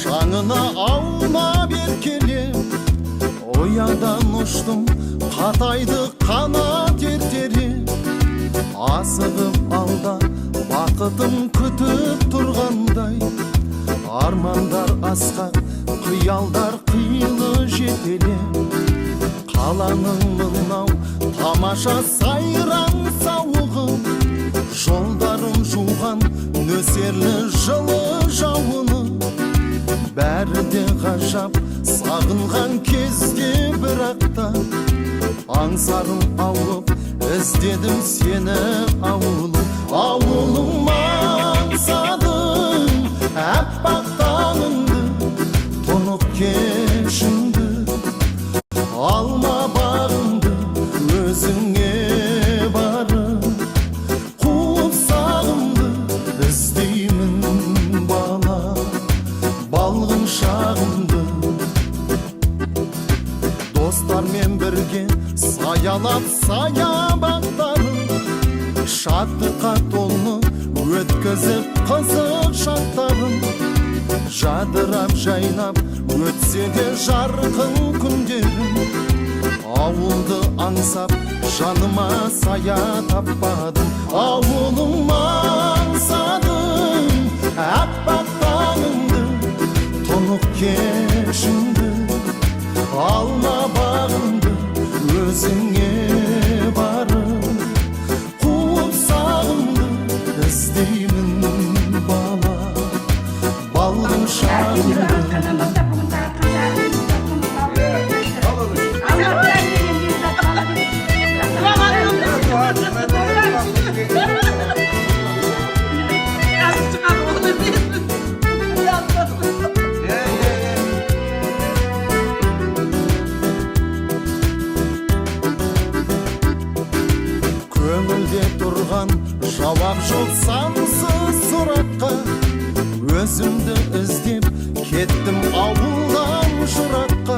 шаңына аунап еркелеп, оядан ұштым қатайды қанат ертерек. Асығып алда бақытым күтіп тұрғандай, армандар асқақ, қиялдар қилы жетелеп. Қаланың мынау тамаша сайран сауығы, жолдарын жуған нөсерлі жылы жауыны. Бәрі де ғажап сағынған кезде бірақта, аңсарым ауып іздедім сені ауылым. Ауылым аңсадым әппақ таңыңды, тұнық кешіңді, алма бағыңды өзіңе барып, қуып сағымды іздеймін бала, балғын шағымды. Достармен бірге саялап саябақтарын, шаттыққа толы өткізіп қызық шақтарын. Жадырап жайнап өтсе де жарқын күндерім, ауылды аңсап жаныма сая таппадым. Ауылым аңсадым әппақ таңыңды, тұнық кешіңді, алма бағыңды өзіңе барып, қуып сағымды іздеймін бала, балғын шағымды. Көңілде тұрған жауап жоқ сансыз сұраққа, өзімді іздеп кеттім ауылдан жыраққа.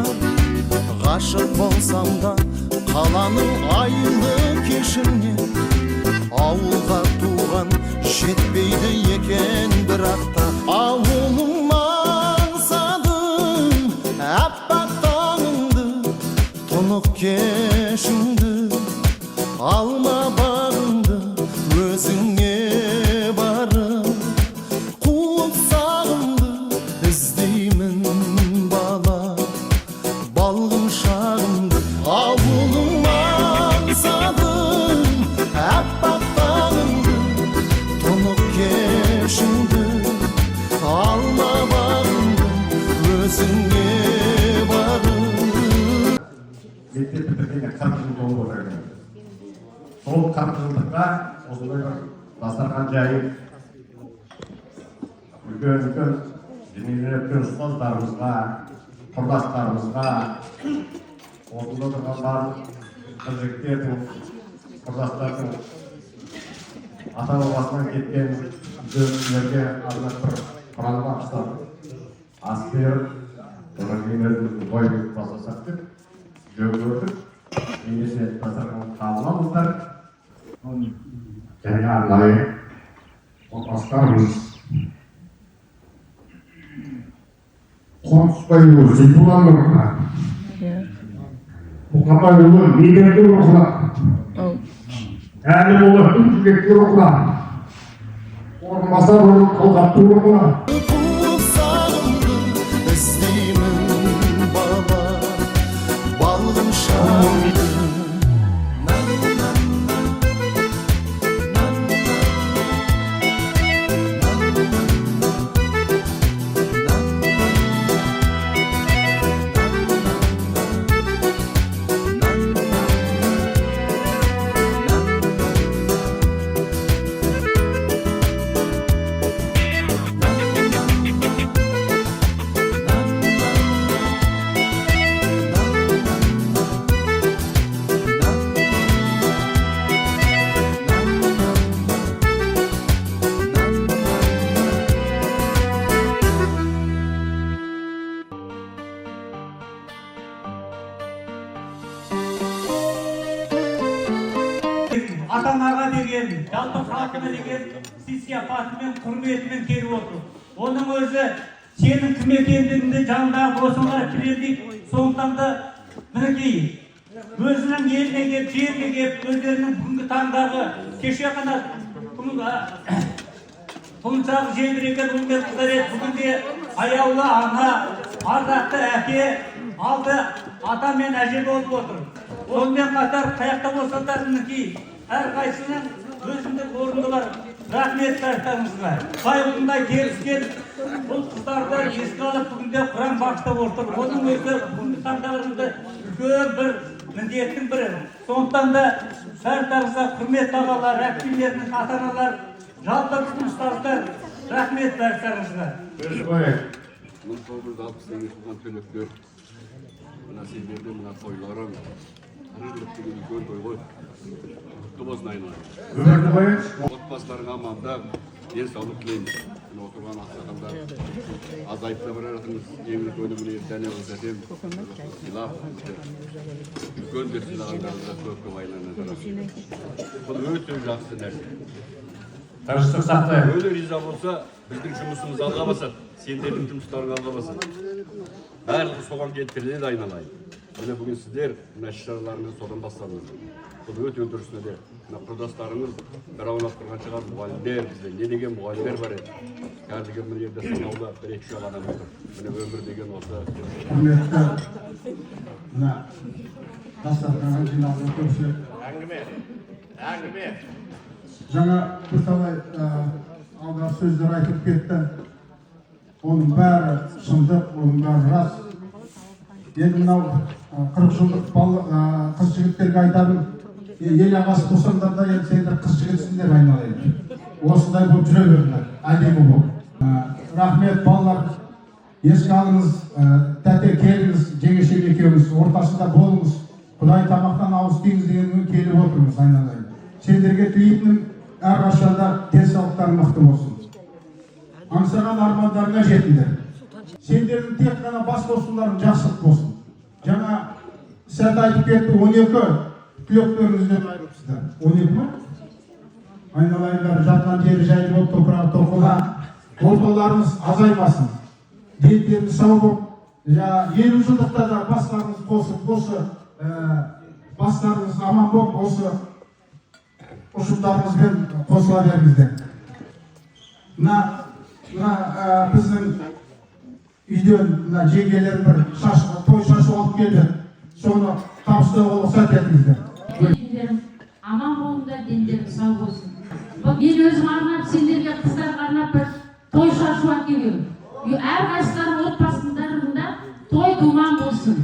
Ғашық болсам да қаланың айлы кешіне, ауылға туған жетпейді екен бірақта. Ауылым аңсадым әппақ таңыңды, тұнық кешіңді, алма бағыңды өзіңе барып, қуып сағымды іздеймін бала, балғын шағымды. Ауылым аңсадым әппақ таңыңды, тұнық кешіңді, алма бағыңды өзіңе барып. Мектеп бітіргенде 40 жыл болып отырған. Сол 40 жылдыққа осындай бір дастархан жайып, үлкен денелі өткен ұстаздарымызға, құрдастарымызға, осында тұрған барлық жігіттердің, құрдастардың ата-бабасынан кеткен үлкендерге арнап бір құранға ұстап ас беріп, одан кейін өзімізді бой басасақ деп жөн көрдік. Немесе дастархан қабылдаңыздар. Және арнайы отбасыларымыз Қонысбайұлы Зейдуллаұлына, Мұқабайұлы Меделдіұлына, Әлімұлы Үнжібекұлына, Орынбасарұлы Талғатұлына, Қуып сағымды іздеймін бала, балғын шағымды. Ата-анаға деген, жалпы халқына деген сый-сияпатымен, құрметімен келіп отыр. Оның өзі сенің кім екендігіңді жанындағы досыңа білдірейік. Сондықтан да мінекей өзінің еліне келіп, жеріне келіп, өздерінің бүгінгі таңдағы кеше ғана тұмсағы желбіреген үлкен қыздар еді. Бүгінде аяулы ана, ардақты әке, алды ата мен әже болып отыр. Сонымен қатар қаяқта болса да мінекей әрқайсының өзіндік орны бар. Рахмет бәріңізге. Қайғылындай келіскен бұл қыздарды еске алып бүгінде Құран бағыштап отыр. Оның өзі бүгінгі таңдағымызды үлкен бір міндеттің бірі. Сондықтан да бәріңізге құрметті ағалар, әпкелерінің ата-аналар, жалпы жұмыстарда рахмет бәріңізге. 1968 жылдан төлектер мына сендерде мына тойларың тіршілік деген үлкен той ғой. Құтты болсын айналайын. Отбасыларың аманда, денсаулық тілейміз. Мына отырған ақсақалдар азайып та бара жатырмыз. Ең үлкен өніміне дәне көрсетем. Сыйлап, үлкен деп сыйлағандарыңызға көп айланыңыздар. Бұл өте жақсы нәрсе. Тырыштық сақтайық. Өте риза болса, біздің жұмысымыз алға басады. Сендердің жұмыстарың алға басады. Барлығы соған келтіріледі айналайын. Міне бүгін сіздер мына іс-шараларыңызды содан бастадыңыз. Бұл өте дұрыс нәрсе. Мына құрдастарыңыз бір аунап тұрған шығар мұғалімдер, бізде не деген мұғалімдер бар еді. Қазіргі мына жерде санаулы бір-екі үш адам отыр. Міне өмір деген осы. Құрметті мына дастарханға жиналған көпшілік. Жаңа бірталай алға сөздер айтып кетті. Оның бәрі шындық, оның бәрі рас. Енді мынау 40 жылдық қыз жігіттерге айтарым, ел ағасы болсаңдар да енді сендер қыз жігітсіңдер айналайын. Осындай болып жүре беріңдер, әдемі болып. Рахмет балалар, еске алыңыз, тәте келіңіз, жеңешем екеуміз ортасында болыңыз. Құдай тамақтан ауыз тиіңіз дегенмен келіп отырмыз айналайын. Сендерге тілейтінім әрқашанда денсаулықтарың мықты болсын. Аңсаған армандарыңа жетіңдер. Сендердің тек қана бас қосуларың жақсылық болсын. Жаңа сәт айтып кетті, 12 түлектеріңізден айырылыпсыздар. 12 ма? Айналайындар, жатқан жері жайлы болып, топырақ тоқылған. Орталарыңыз азаймасын. Дентеріңіз сау болып, 50 жылдықта да бастарыңыз қосып, осы бастарыңыз аман болып, осы ұшымдарыңызбен қосыла беріңіздер. Біздің үйден жеңгелер бір той шашы алып келді. Соны табыстауға рұқсат етіңіздер. Дендерің аман болыңдар, дендерің сау болсын. Мен өзім арнап, сендерге қыздарға арнап бір той шашу әкелемін. Әрқайсыларың отбасындарында той думан болсын.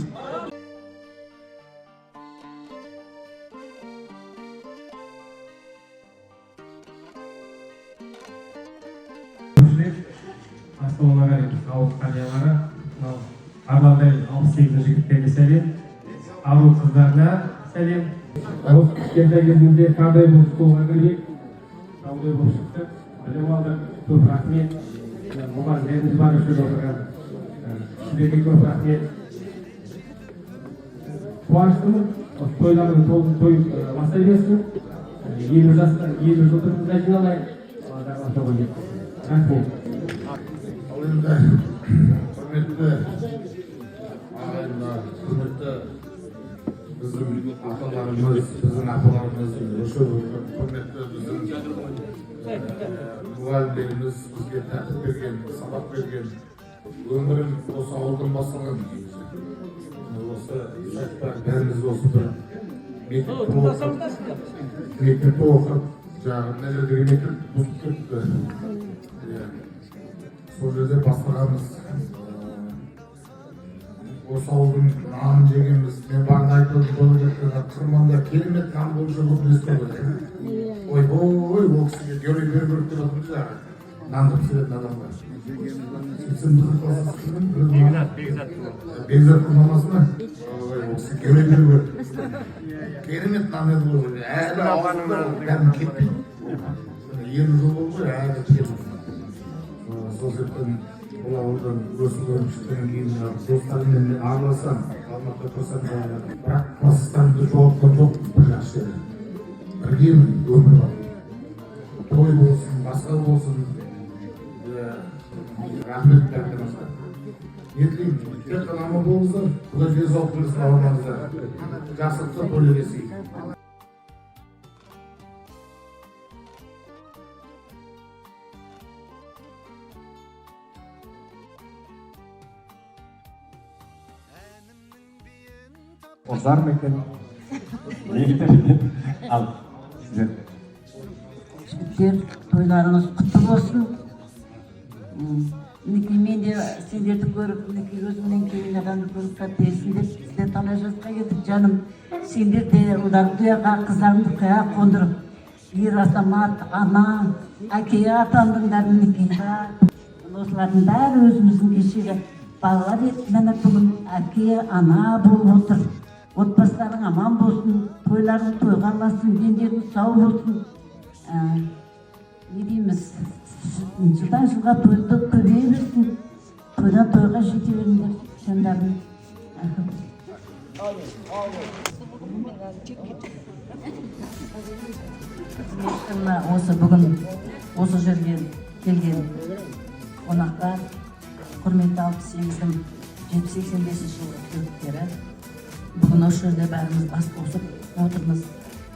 Ассалаумағалейкум, ауыл қариялары, арналдай 68 жігіттерге сәлем, ару қыздарына сәлем. Осы кішкентай кезімде қандай болып болуға керек, қандай болып шықты, білім алдық, көп рахмет. Мұғалімдеріміз бар үшін отырған сіздерге көп рахмет. Қуаныштымын, тойлардың той бастай берсін, 50 жылдығымызда жиналайық. Рахмет. Енді құрметті ағайындар, құрметті біздің аталарымыз, біздің апаларымыз, құрметті біздің мұғалімдеріміз бізге тәртіп берген, сабақ берген, өмірім осы ауылдан басталған. Осы шақта бәріміз осы бір мектепте оқып, жаңағы мына жердегі мектеп бұзып кетті. Сол жерде бастағанбыз. Осы ауылдың нанын жегенбіз. Мен бағана айтып отырған қырманда керемет нан болып жүріп естіп. Ой, ол кісіге герой беру керек деп отырмыз жаңағы. Нанды пісіретін адамға. Сөйтсем біздің классымыз Бекзаттың мамасы ма? Ол кісі герой беру керек. Керемет нан еді ғой. Әлі ауылында бәрін кетпейді. 20 жыл болды ғой, әлі кетпейді. Сол себептен бұл ауылдан өсіп шыққан кейін достарыммен араласам, алматыда тұрсам, бірақ класстарымды жоғалтқан жоқпын бір жақсы жері. Біргемін, өмір бар. Той болсын, басқа болсын, рахмет бердіңіздер. Ниетлеймін, тек қана аман болыңыздар, Құдай денсаулық берсін ауылдарыңызда. Жақсылықта төлегесін. Озар ма екен? Ал, сіздер. Жігіттер, тойларыңыз құтты болсын. Мінекей мен де сендерді көріп, мінекей өзімнен кейін адамды көріп қателесін деп сіздер талай жасқа кетіп жаным. Сендер де ұлдарды тұяға, қыздарыңды қия қондырып, ер азамат, ана, әке атандыңдар мінекей. Осылардың бәрі өзіміздің кешегі балалар етімені бүгін әке, ана болып отыр. Отбасыларың аман болсын, тойларың тойға аралассын, дендерің сау болсын. Не дейміз, жылдан жылға тойды көбейе берсін, тойдан тойға жете беріңдер, жандарым. Осы бүгін осы жерге келген қонақтар, құрметті 68-дің 85-ші жылғы түлектері, бүгін осы жерде бәріміз бас қосып отырмыз.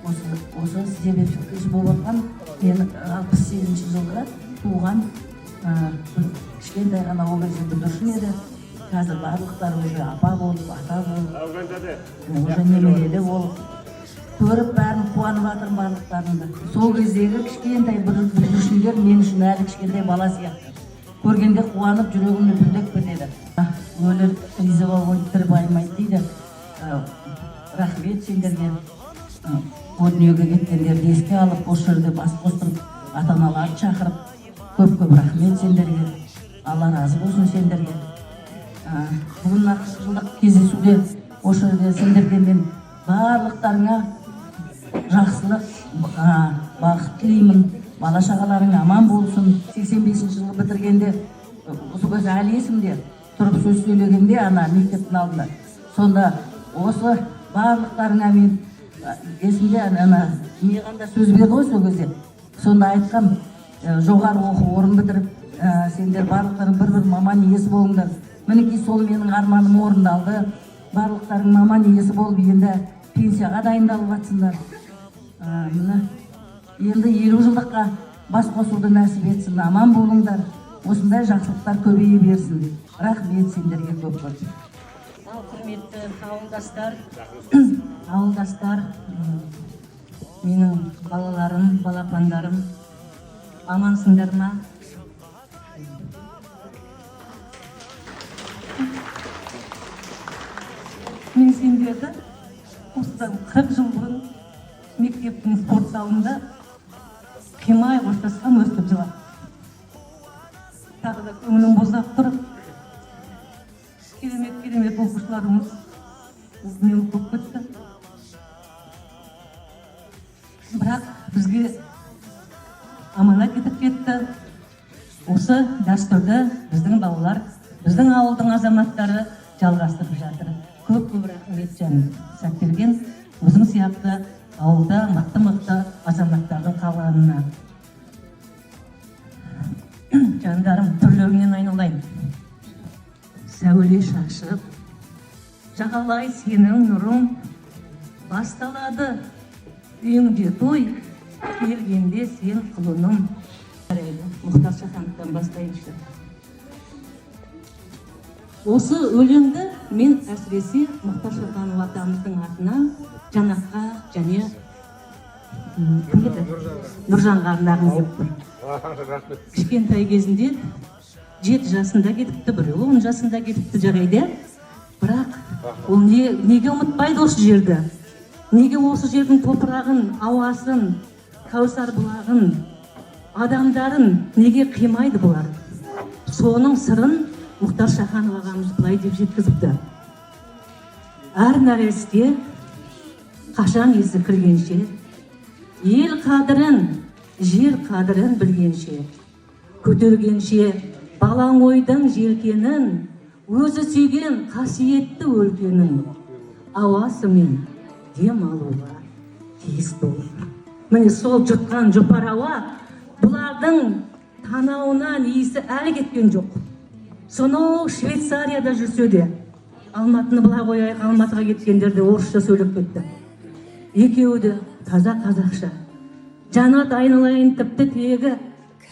Осы себепсіз болып отқан, мен 68-ші жылғы туған кішкентай ғана ол кезде бүлдіршін еді. Қазір барлықтар уже апа болып, ата болып, уже немерелі болып, көріп бәрін қуанып жатырмын барлықтарында. Сол кездегі кішкентай бүлдіршіндер мен үшін әлі кішкентай бала сияқты. Көргенде қуанып жүрегім лүпілдеп кетеді. Өлір риза болып тірі байымайды дейді. Рахмет сендерге. О дүниеге кеткендерді еске алып, осы жерде бас қостырып, ата-аналарды шақырып, көп-көп рахмет сендерге. Алла разы болсын сендерге. Бүгін жылдық кездесуде осы жерде сендерге мен барлықтарыңа жақсылық, бақыт тілеймін. Бала-шағаларың аман болсын. 85-ші жылғы бітіргенде, осы көз әлі есімде, тұрып сөз сөйлегенде ана мектептің алдында. Сонда осы барлықтарыңа мен есімде миғанда сөз берді ғой сол кезде. Сонда айтқам, жоғары оқу орын бітіріп, сендер барлықтарың бір-бір маман иесі болыңдар. Мінекей сол менің арманым орындалды. Барлықтарың маман иесі болып, енді пенсияға дайындалып жатсыңдар. Енді 50 жылдыққа бас қосуды нәсіп етсін, аман болыңдар. Осындай жақсылықтар көбейе берсін. Рахмет сендерге көп-көп. Құрметті ауылдастар, менің балаларым, балапандарым, амансыңдар ма? Мен сендерді осыдан 40 жыл бұрын мектептің спорт залында қимай қоштасам өстіп жылап. Тағы да көңілім босап тұрып, керемет оқушыларымыз бізден көп кетті. Бірақ бізге аманат кетіп кетті. Осы дәстүрді біздің балалар, біздің ауылдың азаматтары жалғастырып жатыр. Көп-көп рахмет жаным. Сәттелген өзің сияқты ауылда мықты азаматтардың қалғанына. Жандарым, түрлерінен айналайын. Сәуле шашып, жағалай сенің нұрың, басталады үйіңде той, келгенде сен құлыным. Мұхтар Шахановтан бастайыншы. Осы өлеңді мен әсіресе Мұхтар Шаханов атамыздың атына Жанаққа және Нұржанға арнағым келіп тұр. Кішкентай кезінде 7 жасында кетіпті, біреу 10 жасында кетіпті жарайды. Бірақ ол неге ұмытпайды осы жерді? Неге осы жердің топырағын, ауасын, Кәусар бұлағын, адамдарын неге қимайды бұлар? Соның сырын Мұхтар Шаханов ағамыз былай деп жеткізіпті. Әр нәресте қашан есі кіргенше, ел қадірін, жер қадірін білгенше, көтергенше балаң ойдың желкенін, өзі сүйген қасиетті өлкенің ауасымен дем алуға тиісті olur. Міне сол жұтқан жұпар ауа бұлардың танауынан иісі әлі кеткен жоқ. сонау Швейцарияда жүрсе де, Алматыны былай қояйық, Алматыға кеткендерде орысша сөйлеп кетті. Екеуі де таза қазақша. Жанат айналайын тіпті тегі,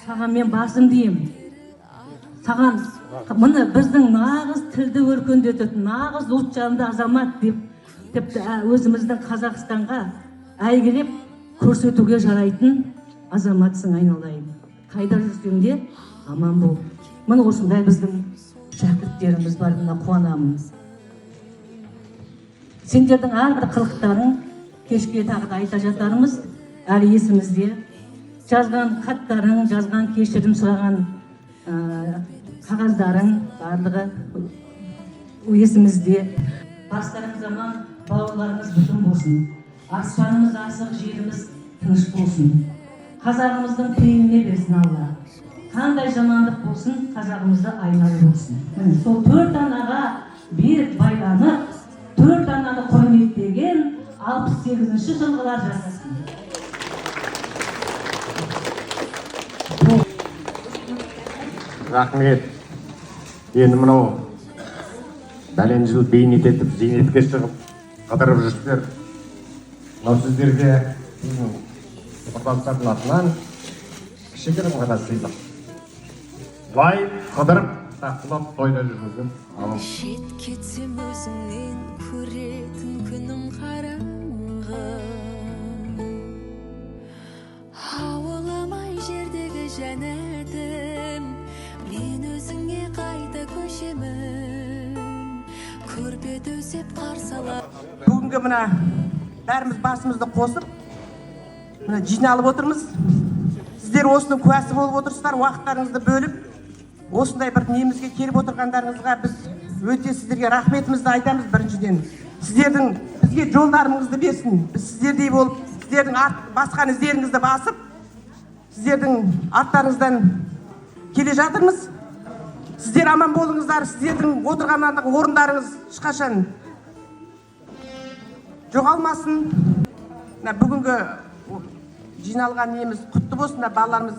саған мен басым деймін. Саған мына біздің нағыз тілді өркендететін, нағыз ұлт жанды азамат деп, тіпті өзіміздің Қазақстанға әйгілеп көрсетуге жарайтын азаматсың айналайын. Қайда жүрсең де аман бол. Міне осындай біздің шәкірттеріміз бар, мына қуанамыз. Сендердің әрбір қылықтарың кешке тағы да айта жатармыз, әлі есімізде. Жазған хаттарың, жазған кешірім сұраған қағаздарың барлығы есімізде. Бастарыңыз аман, бауырларымыз бүтін болсын. Аспанымыз асық, жеріміз тыныш болсын. Қазағымыздың пейіліне берсін Алла. Қандай жамандық болсын, қазағымызды айналып болсын. Сол 4 анаға бір байланып, 4 ананы құрметтеген 68-ші жылғылар жасасын. Рахмет. Енді мынау бәлен жыл бейнет етіп, зейнетке шығып, қыдырып жүрсіздер. Мынау сіздерге құрдастардың атынан кішігірім ғана сыйлық. Былай қыдырып, тақылап тойда жүргізген. Шет кетсем өзіңнен көретін күнім қараңғы. Ауыламай жердегі жәнәтім, мен өзіңе қайта көшемін. Көрпе төсеп қарсалап. Бүгінгі мына бәріміз басымызды қосып, мына жиналып отырмыз. Сіздер осының куәсі болып отырсыздар, уақыттарыңызды бөліп, осындай бір немізге келіп отырғандарыңызға біз өте сіздерге рахметімізді айтамыз. Біріншіден сіздердің бізге жолдарыңызды берсін. Біз сіздердей болып, сіздердің басқан іздеріңізді басып, сіздердің арттарыңыздан келе жатырмыз. Сіздер аман болыңыздар. Сіздердің отырған орындарыңыз ешқашан жоғалмасын. Бүгінгі жиналған неміз құтты болсын. Балаларымыз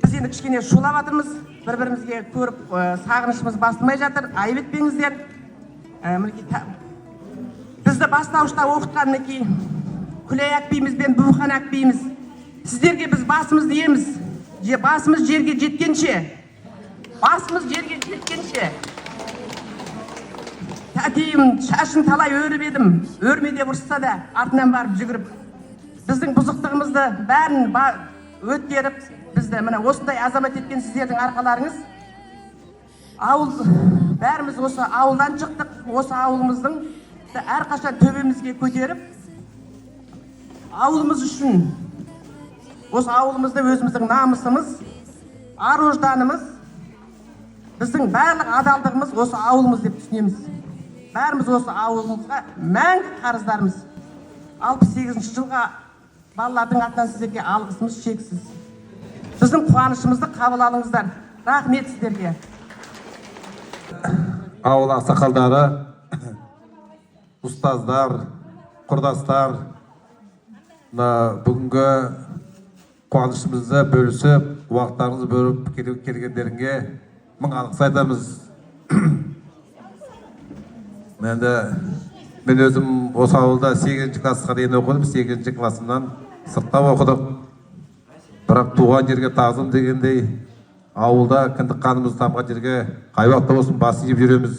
біз енді кішкене шулап жатырмыз. Бір-бірімізге көріп сағынышымыз басылмай жатыр. Айып етпеңіздер. Бізді бастауышта оқытқан мінекей Күләй Әкбейіміз бен Бұлхан Әкбейіміз. Сіздерге біз басымызды иеміз. Басымыз жерге жеткенше. Тәтейім шашын талай өріп едім. Өрмеде ұрысса да артынан барып жүгіріп. Біздің бұзықтығымызды бәрін өткеріп, бізді мына осындай азамат еткен сіздердің арқаларыңыз. Бәріміз осы ауылдан шықтық. Осы ауылымыздың әрқашан төбемізге көтеріп, ауылымыз үшін, осы ауылымызда өзіміздің намысымыз, ар-ожданымыз, біздің барлық адалдығымыз осы ауылымыз деп түсінеміз. Бәріміз осы ауылымызға мәңгі қарыздарымыз. 68-ші жылға балалардың атынан сіздерге алғысымыз шексіз. Біздің қуанышымызды қабыл алыңыздар. Рахмет сіздерге. Ауыл ақсақалдары, ұстаздар, құрдастар, бүгінгі қуанышымызды бөлісіп, уақыттарыңызды бөліп келгендеріңе мың алғыс айтамыз. Мен өзім осы ауылда 8-ші классқа дейін оқыдым. 8-ші классымнан сыртта оқыдық. Бірақ туған жерге тағзым дегендей, ауылда кіндік қанымыз тамған жерге қай уақытта болсын бас иіп жүреміз.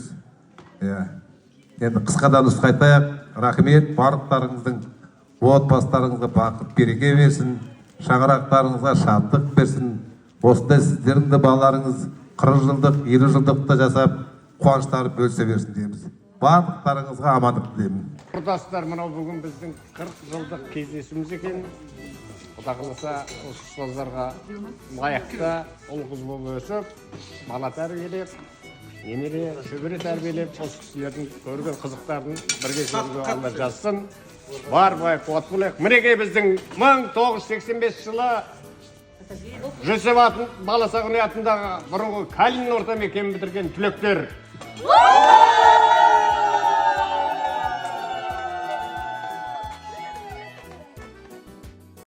Енді қысқадан нұсқайтайық. Рахмет, барлықтарыңыздың отбасыларыңызға бақыт береке берсін, шаңырақтарыңызға шаттық берсін. Осындай сіздердің де балаларыңыз 40 жылдық, 50 жылдықта жасап, қуаныштары бөлісе берсін дейміз. Барлықтарыңызға амандық тілеймін. Құрдастар, мынау бүгін біздің 40 жылдық кездесуіміз екен. Құда қаласа осы ұстаздарға лайықты ұл қыз болып өсіп, бала тәрбиелеп, немере, шөбере тәрбиелеп, осы кісілердің көрген қызықтарын бірге көруге Алла жазсын. Бар бай қуат болайық. Мінекей біздің 1985 жылы Жүсіп баласағұн атындағы бұрынғы Калин орта мектебін бітірген түлектер.